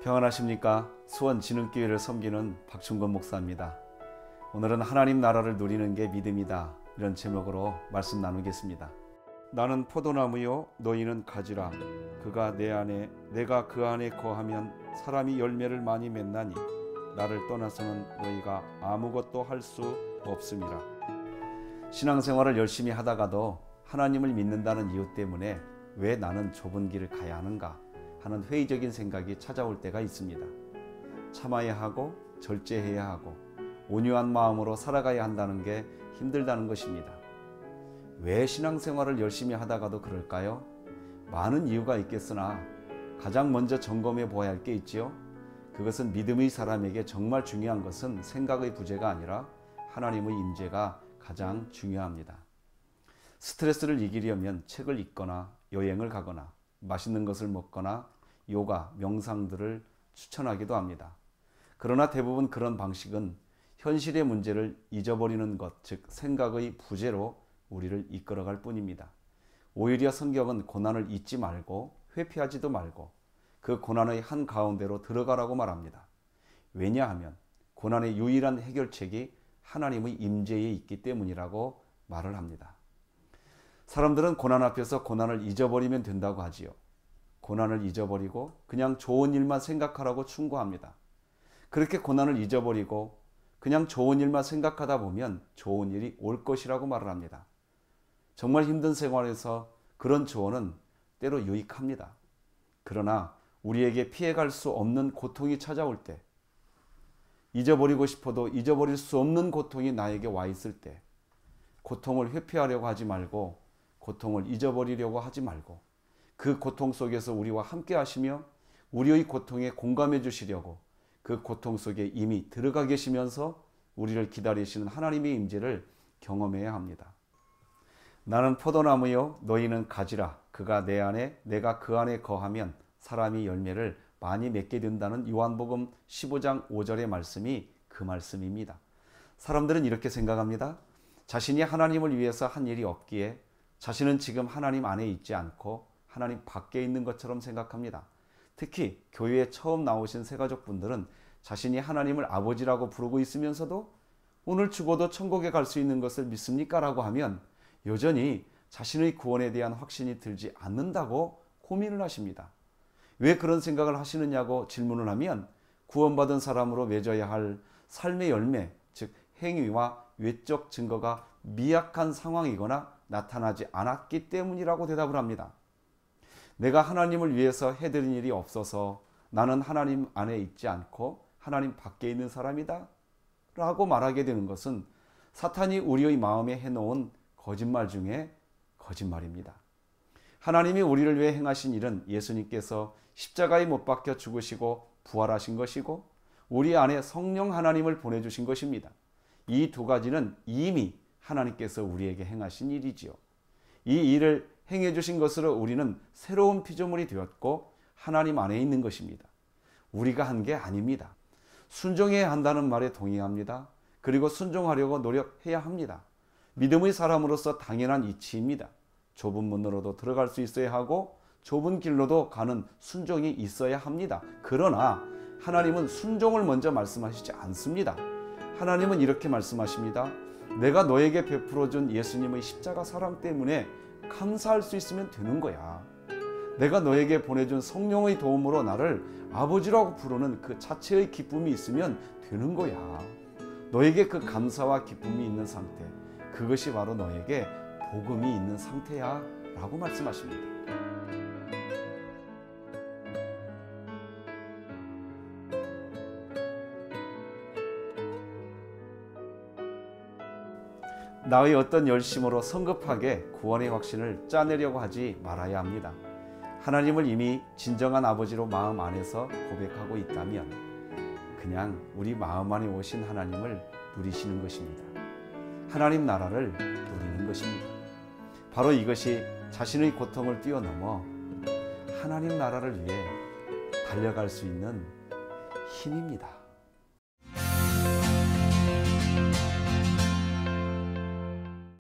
평안하십니까? 수원 진흥교회를 섬기는 박충건 목사입니다. 오늘은 하나님 나라를 누리는 게 믿음이다, 이런 제목으로 말씀 나누겠습니다. 나는 포도나무요 너희는 가지라. 그가 내 안에 내가 그 안에 거하면 사람이 열매를 많이 맺나니 나를 떠나서는 너희가 아무것도 할 수 없음이라. 신앙생활을 열심히 하다가도 하나님을 믿는다는 이유 때문에 왜 나는 좁은 길을 가야 하는가 하는 회의적인 생각이 찾아올 때가 있습니다. 참아야 하고 절제해야 하고 온유한 마음으로 살아가야 한다는 게 힘들다는 것입니다. 왜 신앙생활을 열심히 하다가도 그럴까요? 많은 이유가 있겠으나 가장 먼저 점검해 보아야 할 게 있지요. 그것은 믿음의 사람에게 정말 중요한 것은 생각의 부재가 아니라 하나님의 임재가 가장 중요합니다. 스트레스를 이기려면 책을 읽거나 여행을 가거나 맛있는 것을 먹거나 요가, 명상들을 추천하기도 합니다. 그러나 대부분 그런 방식은 현실의 문제를 잊어버리는 것, 즉 생각의 부재로 우리를 이끌어갈 뿐입니다. 오히려 성경은 고난을 잊지 말고 회피하지도 말고 그 고난의 한가운데로 들어가라고 말합니다. 왜냐하면 고난의 유일한 해결책이 하나님의 임재에 있기 때문이라고 말을 합니다. 사람들은 고난 앞에서 고난을 잊어버리면 된다고 하지요. 고난을 잊어버리고 그냥 좋은 일만 생각하라고 충고합니다. 그렇게 고난을 잊어버리고 그냥 좋은 일만 생각하다 보면 좋은 일이 올 것이라고 말을 합니다. 정말 힘든 생활에서 그런 조언은 때로 유익합니다. 그러나 우리에게 피해갈 수 없는 고통이 찾아올 때, 잊어버리고 싶어도 잊어버릴 수 없는 고통이 나에게 와 있을 때, 고통을 회피하려고 하지 말고 고통을 잊어버리려고 하지 말고 그 고통 속에서 우리와 함께 하시며 우리의 고통에 공감해 주시려고 그 고통 속에 이미 들어가 계시면서 우리를 기다리시는 하나님의 임재를 경험해야 합니다. 나는 포도나무요 너희는 가지라. 그가 내 안에 내가 그 안에 거하면 사람이 열매를 많이 맺게 된다는 요한복음 15장 5절의 말씀이 그 말씀입니다. 사람들은 이렇게 생각합니다. 자신이 하나님을 위해서 한 일이 없기에 자신은 지금 하나님 안에 있지 않고 하나님 밖에 있는 것처럼 생각합니다. 특히 교회에 처음 나오신 새가족분들은 자신이 하나님을 아버지라고 부르고 있으면서도 오늘 죽어도 천국에 갈 수 있는 것을 믿습니까? 라고 하면 여전히 자신의 구원에 대한 확신이 들지 않는다고 고민을 하십니다. 왜 그런 생각을 하시느냐고 질문을 하면 구원받은 사람으로 맺어야 할 삶의 열매, 즉 행위와 외적 증거가 미약한 상황이거나 나타나지 않았기 때문이라고 대답을 합니다. 내가 하나님을 위해서 해드린 일이 없어서 나는 하나님 안에 있지 않고 하나님 밖에 있는 사람이다 라고 말하게 되는 것은 사탄이 우리의 마음에 해놓은 거짓말 중에 거짓말입니다. 하나님이 우리를 위해 행하신 일은 예수님께서 십자가에 못 박혀 죽으시고 부활하신 것이고 우리 안에 성령 하나님을 보내주신 것입니다. 이 두 가지는 이미 하나님께서 우리에게 행하신 일이지요. 이 일을 행해 주신 것으로 우리는 새로운 피조물이 되었고 하나님 안에 있는 것입니다. 우리가 한 게 아닙니다. 순종해야 한다는 말에 동의합니다. 그리고 순종하려고 노력해야 합니다. 믿음의 사람으로서 당연한 이치입니다. 좁은 문으로도 들어갈 수 있어야 하고 좁은 길로도 가는 순종이 있어야 합니다. 그러나 하나님은 순종을 먼저 말씀하시지 않습니다. 하나님은 이렇게 말씀하십니다. 내가 너에게 베풀어준 예수님의 십자가 사랑 때문에 감사할 수 있으면 되는 거야. 내가 너에게 보내준 성령의 도움으로 나를 아버지라고 부르는 그 자체의 기쁨이 있으면 되는 거야. 너에게 그 감사와 기쁨이 있는 상태, 그것이 바로 너에게 복음이 있는 상태야 라고 말씀하십니다. 나의 어떤 열심으로 성급하게 구원의 확신을 짜내려고 하지 말아야 합니다. 하나님을 이미 진정한 아버지로 마음 안에서 고백하고 있다면 그냥 우리 마음 안에 오신 하나님을 누리시는 것입니다. 하나님 나라를 누리는 것입니다. 바로 이것이 자신의 고통을 뛰어넘어 하나님 나라를 위해 달려갈 수 있는 힘입니다.